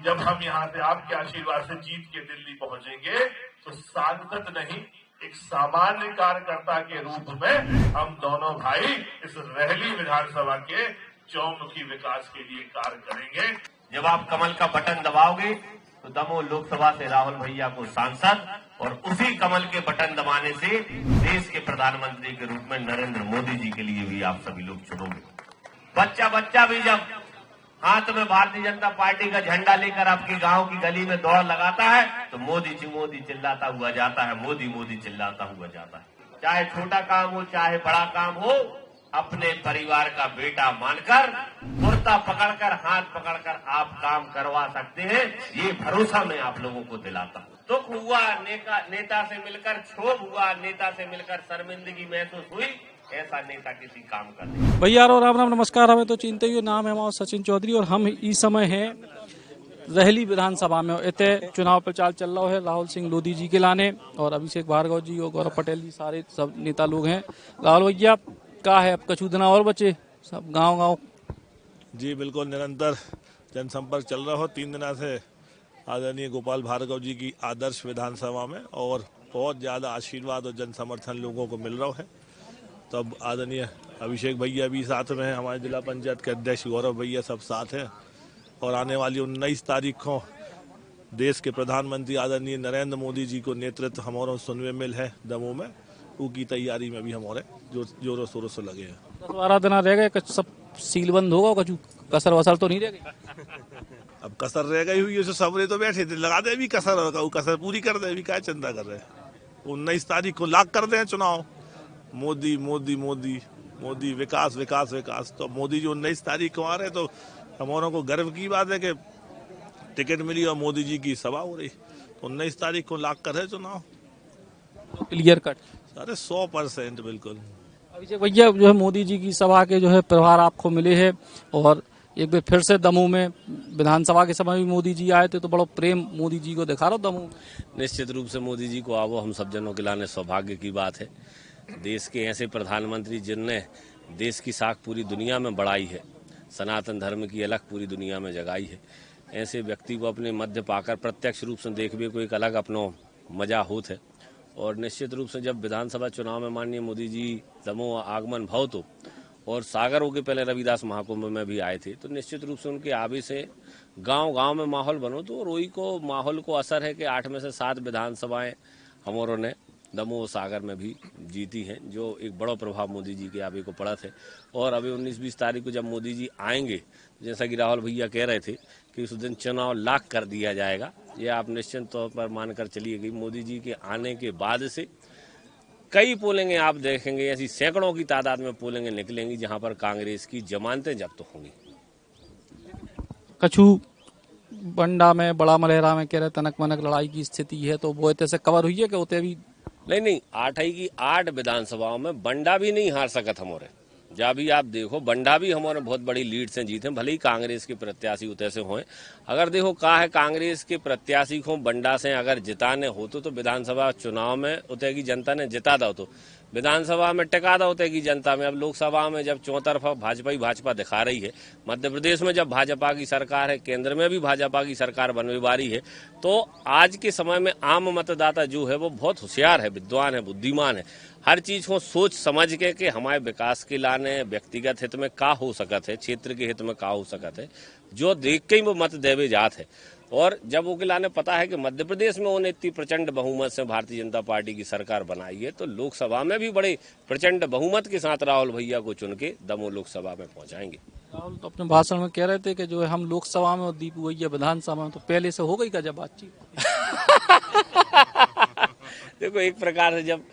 जब हम यहाँ से आपके आशीर्वाद से जीत के दिल्ली पहुंचेंगे तो सांसद नहीं, एक सामान्य कार्यकर्ता के रूप में हम दोनों भाई इस रहली विधानसभा के चौमुखी विकास के लिए कार्य करेंगे। जब आप कमल का बटन दबाओगे तो दमोह लोकसभा से राहुल भैया को सांसद और उसी कमल के बटन दबाने से देश के प्रधानमंत्री के रूप में नरेंद्र मोदी जी के लिए भी आप सभी लोग चुनोगे। बच्चा भी जब हाथ में भारतीय जनता पार्टी का झंडा लेकर आपके गांव की गली में दौड़ लगाता है तो मोदी चिल्लाता हुआ जाता है, मोदी चिल्लाता हुआ जाता है। चाहे छोटा काम हो चाहे बड़ा काम हो, अपने परिवार का बेटा मानकर कुर्ता पकड़कर हाथ पकड़कर आप काम करवा सकते हैं, ये भरोसा मैं आप लोगों को दिलाता हूँ। दुख हुआ नेता से मिलकर, क्षोभ हुआ नेता से मिलकर, शर्मिंदगी महसूस हुई, ऐसा नेता किसी काम का नहीं। भैया और राम राम नमस्कार। हमें तो चिंता ही नाम है हमारा सचिन चौधरी और हम इस समय हैं रहली विधानसभा में। इतने चुनाव प्रचार चल रहा है राहुल सिंह लोधी जी के लाने और अभिषेक भार्गव जी और गौरव पटेल जी, सारे सब नेता लोग हैं। राहुल भैया का है, अब कछु दिना और बचे, सब गाँव जी बिल्कुल निरंतर जनसंपर्क चल रहा हो। 3 दिना से आदरणीय गोपाल भार्गव जी की आदर्श विधानसभा में और बहुत ज़्यादा आशीर्वाद और जन समर्थन लोगों को मिल रहा है। तब आदरणीय अभिषेक भैया भी साथ में हैं, हमारे जिला पंचायत के अध्यक्ष गौरव भैया सब साथ हैं और आने वाली 19 तारीख को देश के प्रधानमंत्री आदरणीय नरेंद्र मोदी जी को नेतृत्व हमारा सुनवे मिल है दमोह में, उसकी तैयारी में भी हमारे जोरों शोरों से लगे हैं। 10-12 दिन रह गए, सब सीलबंद होगा, कछु कसर वसर तो नहीं रह गई? अब कसर रह गई हुई है, सबरे तो बैठे थे, लगा दे भी कसर और कसर पूरी कर दे, भी क्या चिंता कर रहे हैं। 19 तारीख को लाख कर दे चुनाव, मोदी मोदी मोदी मोदी, विकास विकास विकास। तो मोदी जी 19 तारीख को आ रहे तो हमारों को गर्व की बात है कि टिकट मिली और मोदी जी की सभा हो रही। तो 19 तारीख को लाख कर रहे चुनाव, क्लियर कट। अरे 100% बिल्कुल। अभिषेक भैया जो है मोदी जी की सभा के जो है प्रभार आपको मिले हैं और एक बार फिर से दमोह में विधानसभा के समय भी मोदी जी आए थे तो बड़ा प्रेम मोदी जी को दिखा रहा दमोह। निश्चित रूप से मोदी जी को आवो हम सब जनों के लाने सौभाग्य की बात है। देश के ऐसे प्रधानमंत्री जिनने देश की साख पूरी दुनिया में बढ़ाई है, सनातन धर्म की अलग पूरी दुनिया में जगाई है, ऐसे व्यक्ति को अपने मध्य पाकर प्रत्यक्ष रूप से देखने को एक अलग अपनो मजा होत है। और निश्चित रूप से जब विधानसभा चुनाव में माननीय मोदी जी दमोह आगमन भाव तो और सागरों के पहले रविदास महाकुंभ में भी आए थे, तो निश्चित रूप से उनके आवे से गांव में माहौल बनो। तो रोई को माहौल को असर है कि 8 में से 7 विधानसभाएं हमारों ने दमोह सागर में भी जीती हैं, जो एक बड़ा प्रभाव मोदी जी के आवे को पड़ा थे। और अभी 19-20 तारीख को जब मोदी जी आएंगे, जैसा कि राहुल भैया कह रहे थे कि उस दिन चुनाव लाख कर दिया जाएगा, ये आप निश्चित तौर पर मानकर चलिए कि मोदी जी के आने के बाद से कई पोलेंगे आप देखेंगे, ऐसी सैकड़ों की तादाद में पोलेंगे निकलेंगी जहां पर कांग्रेस की जमानतें जब्त होंगी। कछु बंडा में, बड़ा मलेरा में कह रहे तनक मनक लड़ाई की स्थिति है, तो वो ऐसे कवर हुई है कि होते भी नहीं 8 की 8 विधानसभाओं में बंडा भी नहीं हार सकत हमारे। जहाँ भी आप देखो बंडा भी हमारे बहुत बड़ी लीड से जीते, भले ही कांग्रेस के प्रत्याशी उतने से हों। अगर देखो कहा है कांग्रेस के प्रत्याशी को बंडा से अगर जिताने हो तो विधानसभा चुनाव में उतने की जनता ने जिता दो, तो विधानसभा में टिका दो उतने की जनता में। अब लोकसभा में जब चौतरफा भाजपा ही भाजपा दिखा रही है, मध्य प्रदेश में जब भाजपा की सरकार है, केंद्र में भी भाजपा की सरकार बनने वाली है, तो आज के समय में आम मतदाता जो है वो बहुत होशियार है, विद्वान है, बुद्धिमान है। हर चीज को सोच समझ के कि हमारे विकास के लाने व्यक्तिगत हित में का हो सकत है, क्षेत्र के हित में का हो सकत है, जो देख के ही वो मत देवे जात है। और जब वो लाने पता है कि मध्य प्रदेश में उन्हें इतनी प्रचंड बहुमत से भारतीय जनता पार्टी की सरकार बनाई है, तो लोकसभा में भी बड़े प्रचंड बहुमत के साथ राहुल भैया को चुन के दमोह लोकसभा में पहुंचाएंगे। राहुल तो अपने भाषण में कह रहे थे कि जो है हम लोकसभा में और दीपू भैया विधानसभा में, तो पहले से हो गई का जब बातचीत? देखो एक प्रकार से जब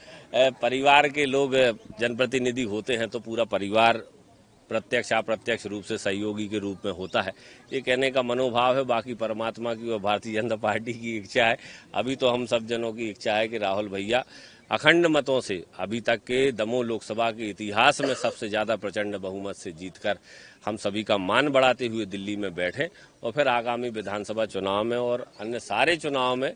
परिवार के लोग जनप्रतिनिधि होते हैं तो पूरा परिवार प्रत्यक्ष अप्रत्यक्ष रूप से सहयोगी के रूप में होता है, ये कहने का मनोभाव है। बाकी परमात्मा की और भारतीय जनता पार्टी की इच्छा है। अभी तो हम सब जनों की इच्छा है कि राहुल भैया अखंड मतों से अभी तक के दमोह लोकसभा के इतिहास में सबसे ज्यादा प्रचंड बहुमत से जीतकर हम सभी का मान बढ़ाते हुए दिल्ली में बैठे और फिर आगामी विधानसभा चुनाव में और अन्य सारे चुनाव में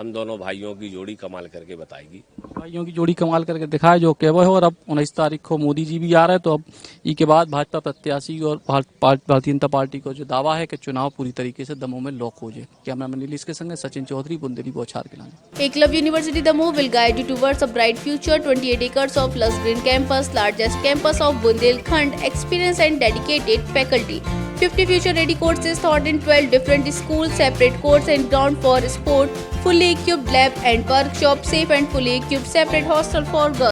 हम दोनों भाइयों की जोड़ी कमाल करके बताएगी। भाइयों की जोड़ी कमाल करके दिखाए जो केवल है। और अब 19 तारीख को मोदी जी भी आ रहे हैं, तो अब ई के बाद भाजपा प्रत्याशी और भारतीय जनता पार्टी को जो दावा है कि चुनाव पूरी तरीके से दमोह में लॉक हो जाए। कैमरामैन नीलेश के संग सचिन चौधरी, बुंदेली बौछार के। Eklavya University Damoh will guide you towards a bright future. 28 acres of lush green campus, largest campus of Bundelkhand, experienced and dedicated faculty. 50 future-ready courses taught in 12 different schools, separate courts and ground for sport, fully equipped lab and workshop, safe and fully equipped separate hostel for girls.